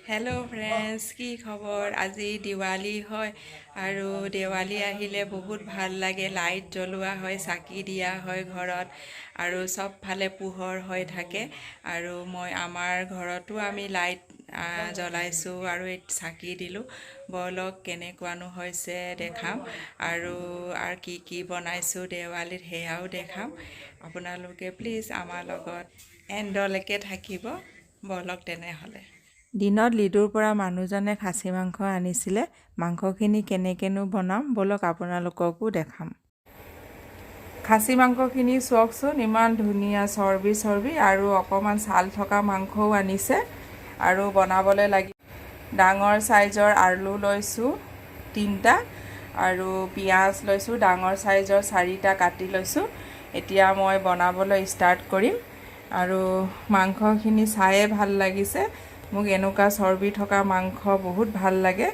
Hello' friends, কি খবৰ? আজি দিৱালী হয় আৰু দেৱালী আহিলে বহুত ভাল লাগে। লাইট জ্বলোৱা হয়, চাকি দিয়া হয় ঘৰত আৰু চবফালে পোহৰ হৈ থাকে। আৰু আমাৰ ঘৰতো আমি লাইট জ্বলাইছোঁ আৰু চাকি দিলোঁ। ব'লক কেনেকুৱানো হৈছে দেখাম আৰু কি কি বনাইছোঁ দেৱালীত সেয়াও দেখাম। আপোনালোকে প্লিজ আমাৰ লগত এণ্ডলৈকে থাকিব। ব'লক তেনেহ'লে। দিনত লিডুৰ পৰা মানুহজনে খাচী মাংস আনিছিলে। মাংসখিনি কেনেকৈনো বনাম ব'লক আপোনালোককো দেখাম। খাচী মাংসখিনি চাওকচোন, ইমান ধুনীয়া চৰ্বি আৰু অকণমান ছাল থকা মাংসও আনিছে। আৰু বনাবলৈ ডাঙৰ চাইজৰ আলু লৈছোঁ 3টা আৰু পিঁয়াজ লৈছোঁ ডাঙৰ চাইজৰ 4টা কাটি লৈছোঁ। এতিয়া মই বনাবলৈ ষ্টাৰ্ট কৰিম আৰু মাংসখিনি চায়ে ভাল লাগিছে। মোক এনেকুৱা চৰ্বি থকা মাংস বহুত ভাল লাগে।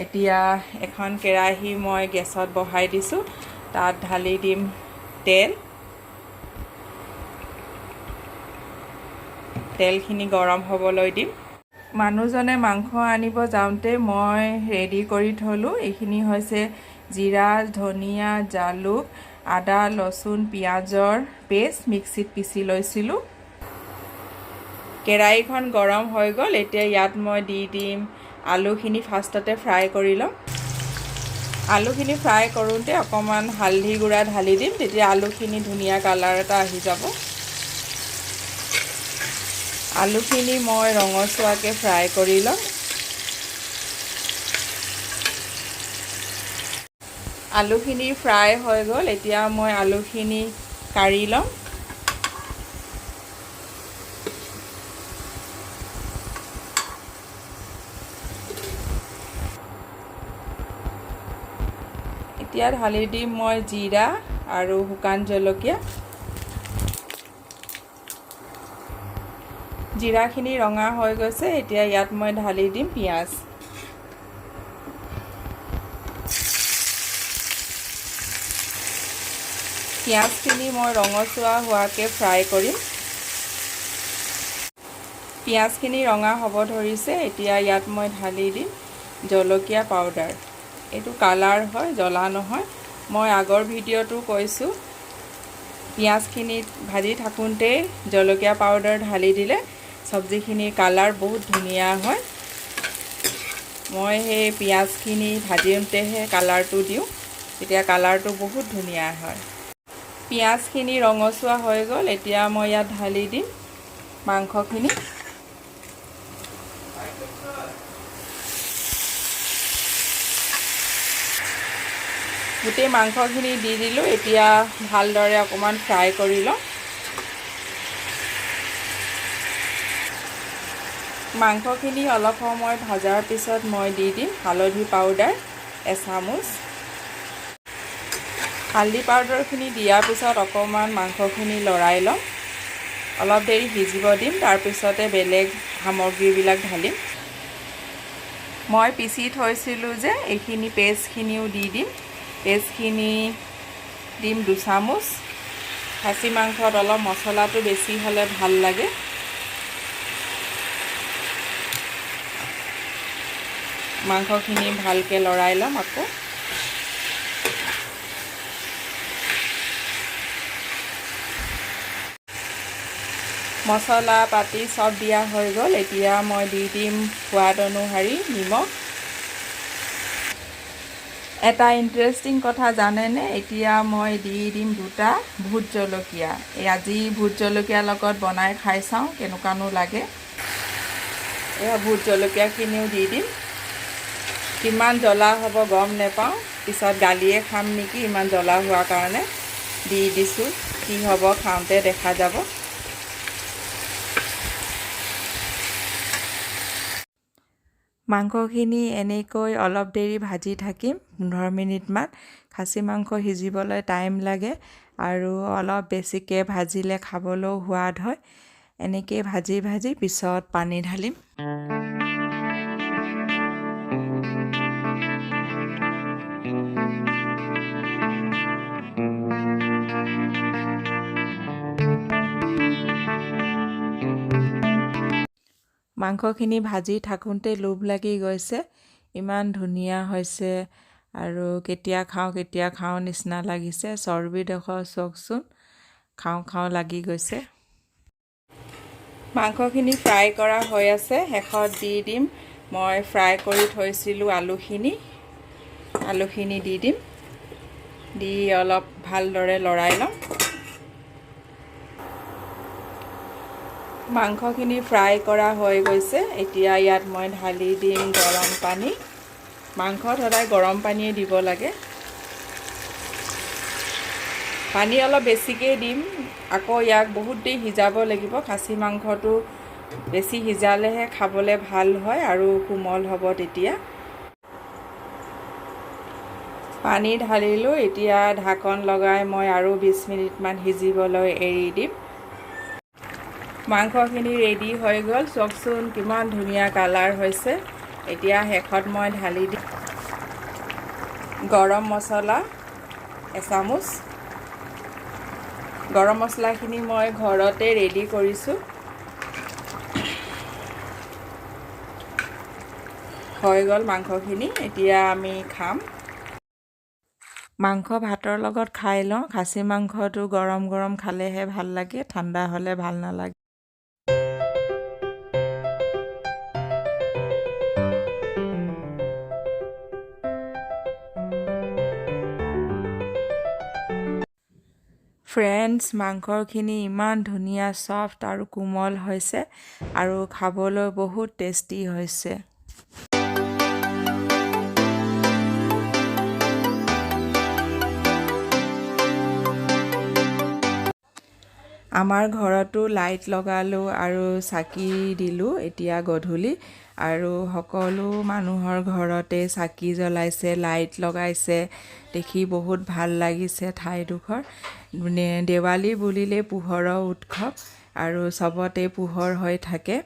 এতিয়া এখন কেৰাহী মই গেছত বহাই দিছোঁ। তাত ঢালি দিম তেলখিনি গৰম হ'বলৈ দিম। মানুহজনে মাংস আনিব যাওঁতে মই ৰেডি কৰি থলোঁ। এইখিনি হৈছে জিৰা, ধনিয়া, জালুক, আদা, লচুন, পিঁয়াজৰ পেষ্ট মিক্সিত পিচি লৈছিলোঁ। কেৰাহীখন গৰম হৈ গ'ল। এতিয়া ইয়াত মই দি দিম আলুখিনি। ফাৰ্ষ্টতে ফ্ৰাই কৰি ল'ম। আলুখিনি ফ্ৰাই কৰোঁতে অকণমান হালধি গুড়া ঢালি দিম, তেতিয়া আলুখিনি ধুনীয়া কালাৰ এটা আহি যাব। আলুখিনি মই ৰঙচুৱাকৈ ফ্ৰাই কৰি ল'ম। আলুখিনি ফ্ৰাই হৈ গ'ল। এতিয়া মই আলুখিনি কাঢ়ি ল'ম। এতিয়া ঢালি দিম মই জিৰা আৰু শুকান জলকীয়া। জিৰাখিনি ৰঙা হৈ গৈছে। এতিয়া ইয়াত মই ঢালি দিম পিঁয়াজ। পিঁয়াজখিনি মই ৰঙচুৱা হোৱাকৈ ফ্ৰাই কৰিম। পিঁয়াজখিনি ৰঙা হ'ব ধৰিছে। এতিয়া ইয়াত মই ঢালি দিম জলকীয়া পাউডাৰ। এইটো কালাৰ হয়, জ্বলা নহয়। মই আগৰ ভিডিঅ'টো কৈছোঁ, পিঁয়াজখিনি ভাজি থাকোঁতেই জলকীয়া পাউডাৰ ঢালি দিলে চব্জিখিনিৰ কালাৰ বহুত ধুনীয়া হয়। মই সেই পিঁয়াজখিনি ভাজোঁতেহে কালাৰটো দিওঁ, তেতিয়া কালাৰটো বহুত ধুনীয়া হয়। পিঁয়াজখিনি ৰঙচুৱা হৈ গ'ল। এতিয়া মই ইয়াত ঢালি দিম মাংসখিনি। গোটেই মাংসখিনি দি দিলোঁ। এতিয়া ভালদৰে অকণমান ফ্ৰাই কৰি লওঁ। মাংসখিনি অলপ সময় ভাজাৰ পিছত মই দি দিম হালধি পাউডাৰ এচামুচ। হালধি পাউডাৰখিনি দিয়াৰ পিছত অকণমান মাংসখিনি লৰাই ল'ম। অলপ দেৰি সিজিব দিম, তাৰপিছতে বেলেগ সামগ্ৰীবিলাক ঢালিম। মই পিচি থৈছিলোঁ যে এইখিনি পেষ্টখিনিও দি দিম। পেষ্টখিনি দিম 2 চামুচ। খাচী মাংসত অলপ মছলাটো বেছি হ'লে ভাল লাগে। মাংসখিনি ভালকৈ লৰাই ল'ম আকৌ। মছলা পাতি চব দিয়া হৈ গ'ল। এতিয়া মই দি দিম সোৱাদ অনুসৰি নিমখ। এটা ইণ্টাৰেষ্টিং কথা জানেনে? এতিয়া মই দি দিম 2টা ভোট জলকীয়া। আজি ভোট জলকীয়াৰ লগত বনাই খাই চাওঁ কেনেকুৱানো লাগে। এয়া ভোট জলকীয়াখিনিও দি দিম। কিমান জ্বলা হ'ব গম নেপাওঁ, পিছত গালিয়ে খাম নেকি ইমান জ্বলা হোৱাৰ কাৰণে। দি দিছোঁ, কি হ'ব খাওঁতে দেখা যাব। মাংসখিনি এনেকৈ অলপ দেৰি ভাজি থাকিম 15 মিনিটমান। খাচী মাংস সিজিবলৈ টাইম লাগে আৰু অলপ বেছিকৈ ভাজিলে খাবলৈও সোৱাদ হয়। এনেকৈ ভাজি ভাজি পিছত পানী ঢালিম। মাংসখিনি ভাজি থাকোঁতে লোভ লাগি গৈছে, ইমান ধুনীয়া হৈছে আৰু কেতিয়া খাওঁ নিচিনা লাগিছে। চৰ্বিডোখৰ চাওকচোন, খাওঁ খাওঁ লাগি গৈছে। মাংসখিনি ফ্ৰাই কৰা হৈ আছে, শেষত দি দিম মই ফ্ৰাই কৰি থৈছিলোঁ আলুখিনি দি দিম, দি অলপ ভালদৰে লৰাই ল'ম। মাংসখিনি ফ্ৰাই কৰা হৈ গৈছে, এতিয়া ইয়াত মই ঢালি দিম গৰম পানী। মাংসত সদায় গৰম পানীয়ে দিব লাগে। পানী অলপ বেছিকৈ দিম, আকৌ ইয়াক বহুত দেৰি সিজাব লাগিব। খাচী মাংসটো বেছি সিজালেহে খাবলৈ ভাল হয় আৰু কোমল হ'ব তেতিয়া। পানী ঢালিলোঁ, এতিয়া ঢাকন লগাই মই আৰু 20 মিনিটমান সিজিবলৈ এৰি দিম। মাংসখিনি ৰেডি হৈ গ'ল, চাওকচোন কিমান ধুনীয়া কালাৰ হৈছে। এতিয়া শেষত মই ঢালি দিম গৰম মছলা এচামুচ। গৰম মছলাখিনি মই ঘৰতে ৰেডি কৰিছোঁ। হৈ গ'ল মাংসখিনি, এতিয়া আমি খাম। মাংস ভাতৰ লগত খাই লওঁ। খাচী মাংসটো গৰম গৰম খালেহে ভাল লাগে, ঠাণ্ডা হ'লে ভাল নালাগে। ফ্ৰেণ্ডছ, মাংসখিনি ইমান ধুনীয়া ছফ্ট আৰু কোমল হৈছে আৰু খাবলৈ বহুত টেষ্টি হৈছে। আমাৰ ঘৰতো লাইট লগালোঁ আৰু চাকি দিলোঁ এতিয়া গধূলি, আৰু সকলো মানুহৰ ঘৰতে চাকি জ্বলাইছে, লাইট লগাইছে, দেখি বহুত ভাল লাগিছে ঠাইডোখৰ। দেৱালী বুলিলে পোহৰৰ উৎসৱ আৰু চবতে পোহৰ হৈ থাকে,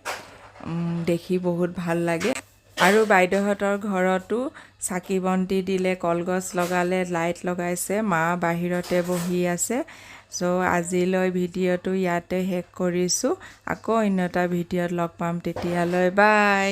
দেখি বহুত ভাল লাগে। আৰু বাইদেউহঁতৰ ঘৰতো চাকি বন্তি দিলে, কলগছ লগালে, লাইট লগাইছে, মা বাহিৰতে বহি আছে। আজিলৈ ভিডিঅ'টো ইয়াতে শেষ কৰিছোঁ। আকৌ অন্য এটা ভিডিঅ'ত লগ পাম, তেতিয়ালৈ বাই।